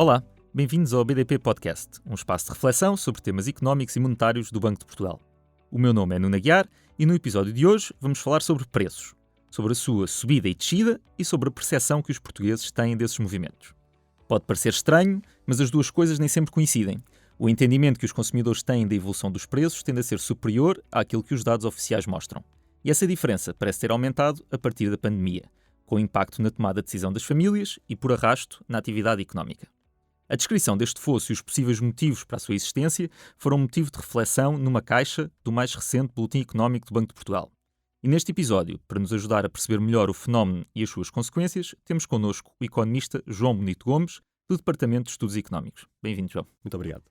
Olá, bem-vindos ao BDP Podcast, um espaço de reflexão sobre temas económicos e monetários do Banco de Portugal. O meu nome é Nuno Aguiar e no episódio de hoje vamos falar sobre preços, sobre a sua subida e descida e sobre a percepção que os portugueses têm desses movimentos. Pode parecer estranho, mas as duas coisas nem sempre coincidem. O entendimento que os consumidores têm da evolução dos preços tende a ser superior àquilo que os dados oficiais mostram. E essa diferença parece ter aumentado a partir da pandemia, com impacto na tomada de decisão das famílias e, por arrasto, na atividade económica. A descrição deste fosso e os possíveis motivos para a sua existência foram motivo de reflexão numa caixa do mais recente Boletim Económico do Banco de Portugal. E neste episódio, para nos ajudar a perceber melhor o fenómeno e as suas consequências, temos connosco o economista João Bonito Gomes, do Departamento de Estudos Económicos. Bem-vindo, João. Muito obrigado.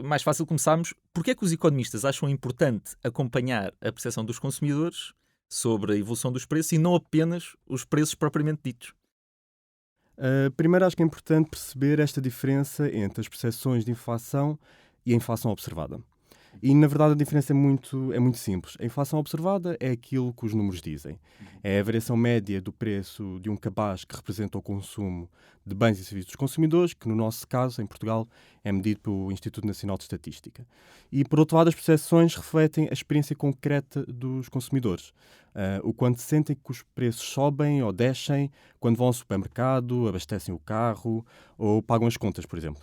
Mais fácil começarmos. Porquê é que os economistas acham importante acompanhar a percepção dos consumidores sobre a evolução dos preços e não apenas os preços propriamente ditos? Primeiro, acho que é importante perceber esta diferença entre as percepções de inflação e a inflação observada. E, na verdade, a diferença é muito simples. A inflação observada é aquilo que os números dizem. É a variação média do preço de um cabaz que representa o consumo de bens e serviços dos consumidores, que, no nosso caso, em Portugal, é medido pelo Instituto Nacional de Estatística. E, por outro lado, as percepções refletem a experiência concreta dos consumidores. O quanto sentem que os preços sobem ou descem quando vão ao supermercado, abastecem o carro ou pagam as contas, por exemplo.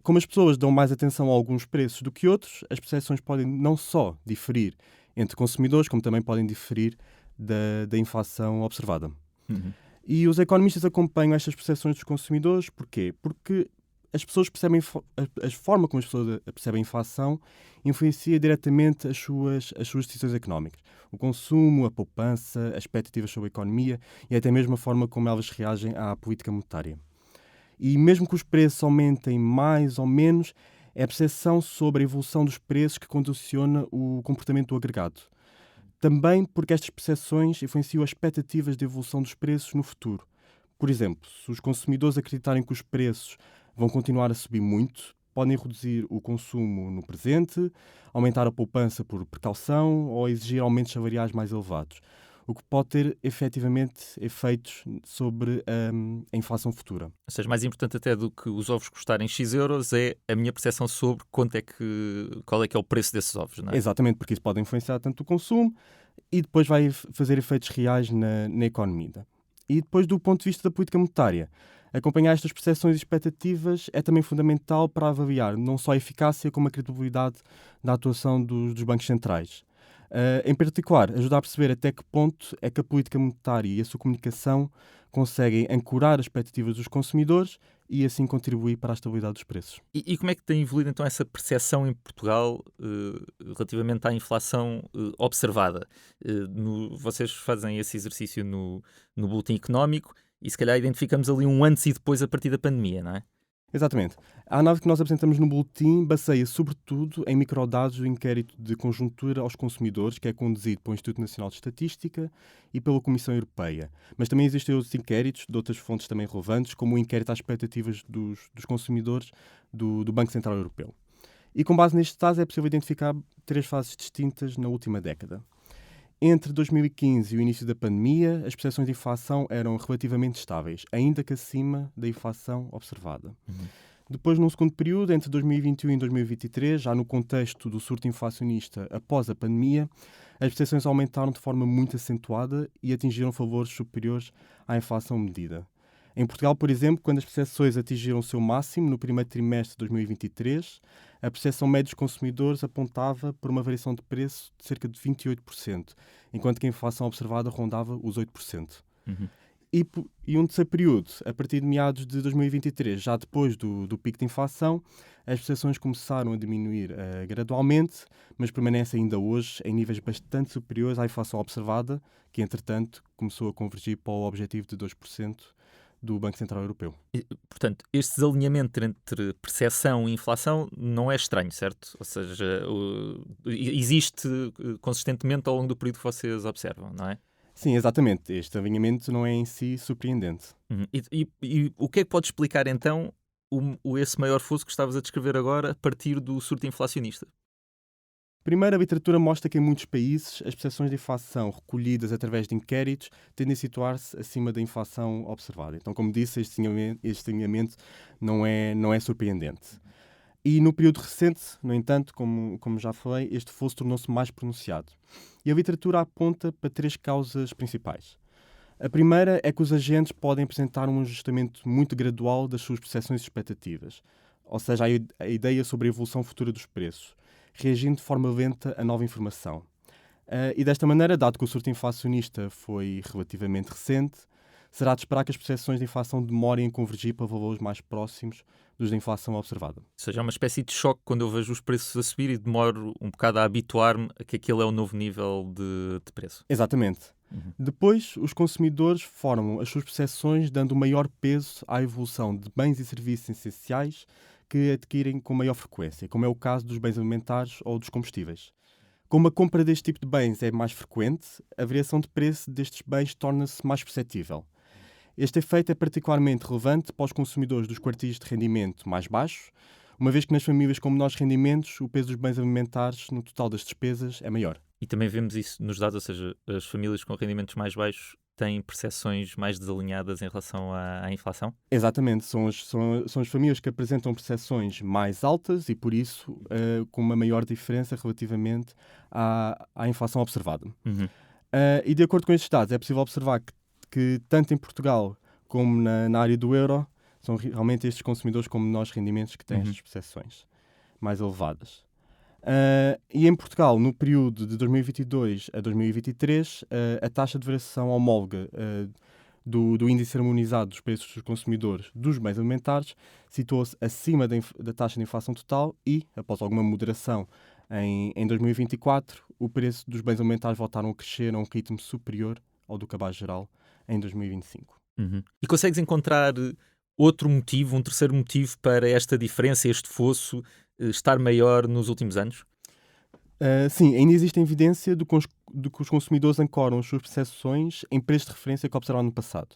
Como as pessoas dão mais atenção a alguns preços do que outros, as percepções podem não só diferir entre consumidores, como também podem diferir da inflação observada. Uhum. E os economistas acompanham estas percepções dos consumidores. Porquê? Porque as pessoas percebem a forma como as pessoas percebem a inflação influencia diretamente as suas decisões económicas. O consumo, a poupança, as expectativas sobre a economia e até mesmo a forma como elas reagem à política monetária. E mesmo que os preços aumentem mais ou menos, é a percepção sobre a evolução dos preços que condiciona o comportamento do agregado. Também porque estas percepções influenciam as expectativas de evolução dos preços no futuro. Por exemplo, se os consumidores acreditarem que os preços vão continuar a subir muito, podem reduzir o consumo no presente, aumentar a poupança por precaução ou exigir aumentos salariais mais elevados, o que pode ter efetivamente efeitos sobre a inflação futura. Ou seja, mais importante até do que os ovos custarem X euros é a minha percepção sobre qual é que é o preço desses ovos, não é? Exatamente, porque isso pode influenciar tanto o consumo e depois vai fazer efeitos reais na economia. E depois, do ponto de vista da política monetária, acompanhar estas percepções e expectativas é também fundamental para avaliar não só a eficácia como a credibilidade da atuação dos bancos centrais. Em particular, ajudar a perceber até que ponto é que a política monetária e a sua comunicação conseguem ancorar as expectativas dos consumidores e assim contribuir para a estabilidade dos preços. E como é que tem evoluído então essa percepção em Portugal relativamente à inflação observada? Vocês fazem esse exercício no Boletim Económico e se calhar identificamos ali um antes e depois a partir da pandemia, não é? Exatamente. A análise que nós apresentamos no boletim baseia sobretudo em microdados do inquérito de conjuntura aos consumidores, que é conduzido pelo Instituto Nacional de Estatística e pela Comissão Europeia. Mas também existem outros inquéritos de outras fontes também relevantes, como o inquérito às expectativas dos consumidores do Banco Central Europeu. E com base nestes dados é possível identificar 3 fases distintas na última década. Entre 2015 e o início da pandemia, as percepções de inflação eram relativamente estáveis, ainda que acima da inflação observada. Uhum. Depois, num segundo período, entre 2021 e 2023, já no contexto do surto inflacionista após a pandemia, as percepções aumentaram de forma muito acentuada e atingiram valores superiores à inflação medida. Em Portugal, por exemplo, quando as percepções atingiram o seu máximo no primeiro trimestre de 2023, a percepção média dos consumidores apontava por uma variação de preço de cerca de 28%, enquanto que a inflação observada rondava os 8%. Uhum. E um terceiro período, a partir de meados de 2023, já depois do pico de inflação, as percepções começaram a diminuir gradualmente, mas permanecem ainda hoje em níveis bastante superiores à inflação observada, que, entretanto, começou a convergir para o objetivo de 2% do Banco Central Europeu. Portanto, este desalinhamento entre percepção e inflação não é estranho, certo? Ou seja, existe consistentemente ao longo do período que vocês observam, não é? Sim, exatamente. Este alinhamento não é em si surpreendente. Uhum. E o que é que pode explicar então esse maior fosso que estavas a descrever agora a partir do surto inflacionista? Primeiro, a literatura mostra que em muitos países as percepções de inflação recolhidas através de inquéritos tendem a situar-se acima da inflação observada. Então, como disse, este alinhamento não é surpreendente. E no período recente, no entanto, como já falei, este fosso tornou-se mais pronunciado. E a literatura aponta para 3 causas principais. A primeira é que os agentes podem apresentar um ajustamento muito gradual das suas percepções e expectativas, ou seja, a ideia sobre a evolução futura dos preços, reagindo de forma lenta a nova informação. E desta maneira, dado que o surto inflacionista foi relativamente recente, será de esperar que as percepções de inflação demorem a convergir para valores mais próximos dos da inflação observada. Ou seja, é uma espécie de choque quando eu vejo os preços a subir e demoro um bocado a habituar-me a que aquele é o novo nível de preço. Exatamente. Depois, os consumidores formam as suas percepções dando maior peso à evolução de bens e serviços essenciais que adquirem com maior frequência, como é o caso dos bens alimentares ou dos combustíveis. Como a compra deste tipo de bens é mais frequente, a variação de preço destes bens torna-se mais perceptível. Este efeito é particularmente relevante para os consumidores dos quartis de rendimento mais baixos, uma vez que nas famílias com menores rendimentos o peso dos bens alimentares no total das despesas é maior. E também vemos isso nos dados, ou seja, as famílias com rendimentos mais baixos têm percepções mais desalinhadas em relação à inflação? Exatamente, são as famílias que apresentam percepções mais altas e, por isso, com uma maior diferença relativamente à inflação observada. E, de acordo com estes dados, é possível observar que tanto em Portugal como na área do euro, são realmente estes consumidores com menores rendimentos que têm estas percepções mais elevadas. E em Portugal, no período de 2022 a 2023, a taxa de variação homóloga do índice harmonizado dos preços dos consumidores dos bens alimentares situou-se acima da taxa de inflação total e, após alguma moderação em 2024, o preço dos bens alimentares voltaram a crescer a um ritmo superior ao do cabaz geral em 2025. E consegues encontrar outro motivo, um terceiro motivo para esta diferença, este fosso, estar maior nos últimos anos? Sim, ainda existe evidência de que os consumidores ancoram as suas percepções em preços de referência que observaram no passado.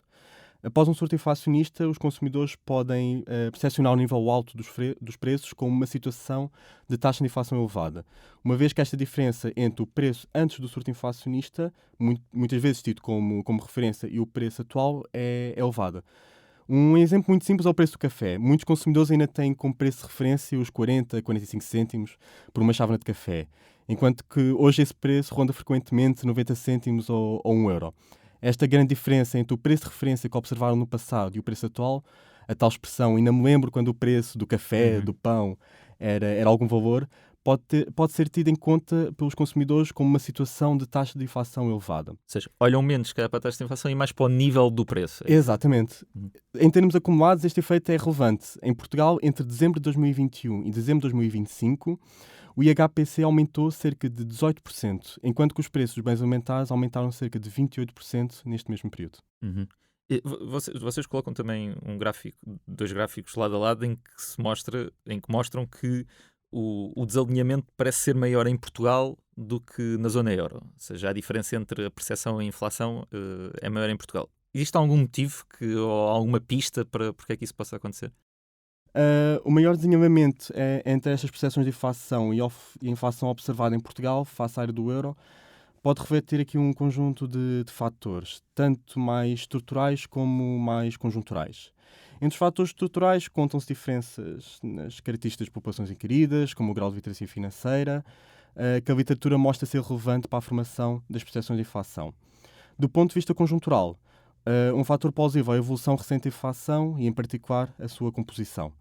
Após um surto inflacionista, os consumidores podem percepcionar o nível alto dos preços como uma situação de taxa de inflação elevada, uma vez que esta diferença entre o preço antes do surto inflacionista, muitas vezes tido como referência, e o preço atual é elevada. Um exemplo muito simples é o preço do café. Muitos consumidores ainda têm como preço de referência os 40, 45 cêntimos por uma chávena de café, enquanto que hoje esse preço ronda frequentemente 90 cêntimos ou 1 euro. Esta grande diferença entre o preço de referência que observaram no passado e o preço atual, a tal expressão, ainda me lembro quando o preço do café, do pão, era algum valor, pode ser tida em conta pelos consumidores como uma situação de taxa de inflação elevada. Ou seja, olham menos para a taxa de inflação e mais para o nível do preço. Exatamente. Em termos acumulados, este efeito é relevante. Em Portugal, entre dezembro de 2021 e dezembro de 2025, o IHPC aumentou cerca de 18%, enquanto que os preços dos bens alimentares aumentaram cerca de 28% neste mesmo período. E vocês colocam também dois gráficos lado a lado em que mostram que o desalinhamento parece ser maior em Portugal do que na zona euro. Ou seja, a diferença entre a percepção e a inflação é maior em Portugal. Existe algum motivo ou alguma pista para porque é que isso possa acontecer? O maior desalinhamento entre estas percepções de inflação e a inflação observada em Portugal, face à área do euro, pode refletir aqui um conjunto de fatores, tanto mais estruturais como mais conjunturais. Entre os fatores estruturais contam-se diferenças nas características de populações inquiridas, como o grau de literacia financeira, que a literatura mostra ser relevante para a formação das percepções de inflação. Do ponto de vista conjuntural, um fator plausível é a evolução recente da inflação e, em particular, a sua composição.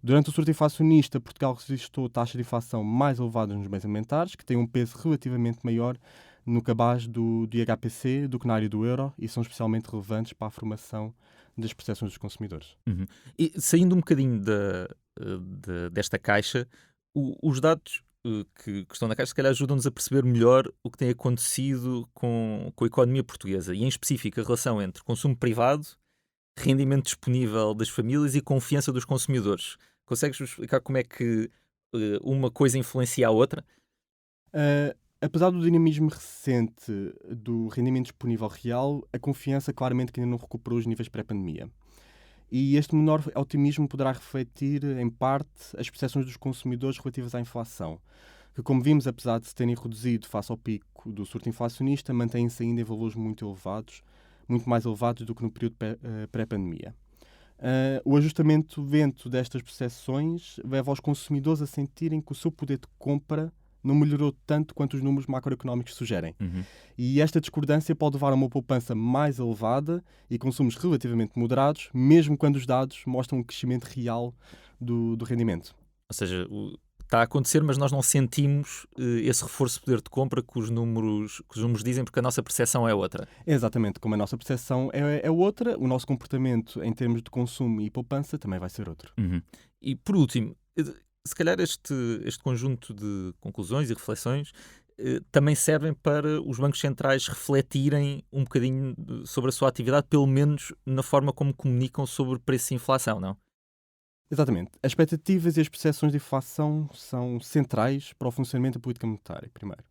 Durante o surto inflacionista, Portugal registrou taxas de inflação mais elevadas nos bens alimentares, que têm um peso relativamente maior no cabaz do IHPC do que na área do euro e são especialmente relevantes para a formação das percepções dos consumidores. E saindo um bocadinho desta caixa, os dados que estão na caixa se calhar ajudam-nos a perceber melhor o que tem acontecido com a economia portuguesa e, em específico, a relação entre consumo privado, rendimento disponível das famílias e confiança dos consumidores. Consegues explicar como é que uma coisa influencia a outra? Apesar do dinamismo recente do rendimento disponível real, a confiança claramente que ainda não recuperou os níveis pré-pandemia. E este menor otimismo poderá refletir, em parte, as percepções dos consumidores relativas à inflação. que, como vimos, apesar de se terem reduzido face ao pico do surto inflacionista, mantêm-se ainda em valores muito elevados, muito mais elevados do que no período pré-pandemia. O ajustamento lento destas percepções leva os consumidores a sentirem que o seu poder de compra não melhorou tanto quanto os números macroeconómicos sugerem. E esta discordância pode levar a uma poupança mais elevada e consumos relativamente moderados, mesmo quando os dados mostram um crescimento real do rendimento. Ou seja, está a acontecer, mas nós não sentimos esse reforço de poder de compra que os números dizem, porque a nossa percepção é outra. Exatamente, como a nossa percepção é outra, o nosso comportamento em termos de consumo e poupança também vai ser outro. E por último, se calhar este conjunto de conclusões e reflexões também servem para os bancos centrais refletirem um bocadinho sobre a sua atividade, pelo menos na forma como comunicam sobre preço e inflação, não? Exatamente. As expectativas e as percepções de inflação são centrais para o funcionamento da política monetária, primeiro.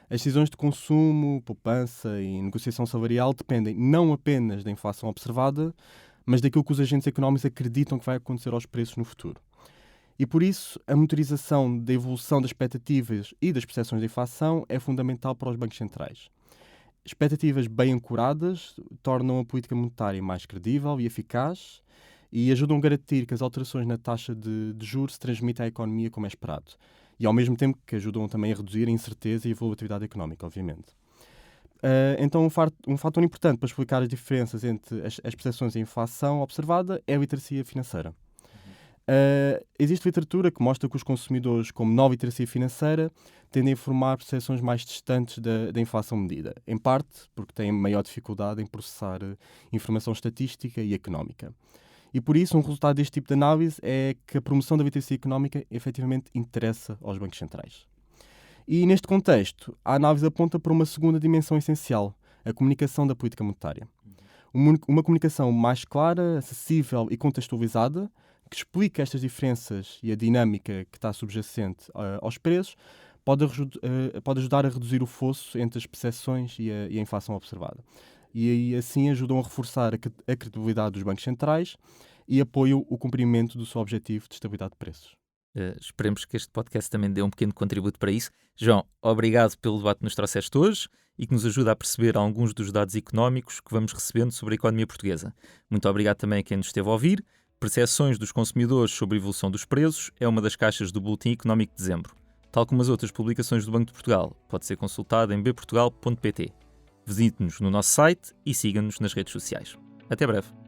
As decisões de consumo, poupança e negociação salarial dependem não apenas da inflação observada, mas daquilo que os agentes económicos acreditam que vai acontecer aos preços no futuro. E por isso, a monitorização da evolução das expectativas e das percepções de inflação é fundamental para os bancos centrais. Expectativas bem ancoradas tornam a política monetária mais credível e eficaz e ajudam a garantir que as alterações na taxa de juros se transmitem à economia como é esperado. E ao mesmo tempo que ajudam também a reduzir a incerteza e a volatilidade económica, obviamente. Então, um fator importante para explicar as diferenças entre as percepções e a inflação observada é a literacia financeira. Existe literatura que mostra que os consumidores com menor literacia financeira tendem a formar percepções mais distantes da inflação medida, em parte porque têm maior dificuldade em processar informação estatística e económica. E por isso, um resultado deste tipo de análise é que a promoção da literacia económica efetivamente interessa aos bancos centrais. E neste contexto, a análise aponta para uma segunda dimensão essencial, a comunicação da política monetária. Uma comunicação mais clara, acessível e contextualizada, que explica estas diferenças e a dinâmica que está subjacente aos preços, pode ajudar a reduzir o fosso entre as percepções e a inflação observada. E assim ajudam a reforçar a credibilidade dos bancos centrais e apoiam o cumprimento do seu objetivo de estabilidade de preços. Esperemos que este podcast também dê um pequeno contributo para isso. João, obrigado pelo debate que nos trouxeste hoje e que nos ajuda a perceber alguns dos dados económicos que vamos recebendo sobre a economia portuguesa. Muito obrigado também a quem nos esteve a ouvir. Percepções dos consumidores sobre a evolução dos preços é uma das caixas do Boletim Económico de Dezembro. Tal como as outras publicações do Banco de Portugal, pode ser consultado em bportugal.pt. Visite-nos no nosso site e siga-nos nas redes sociais. Até breve.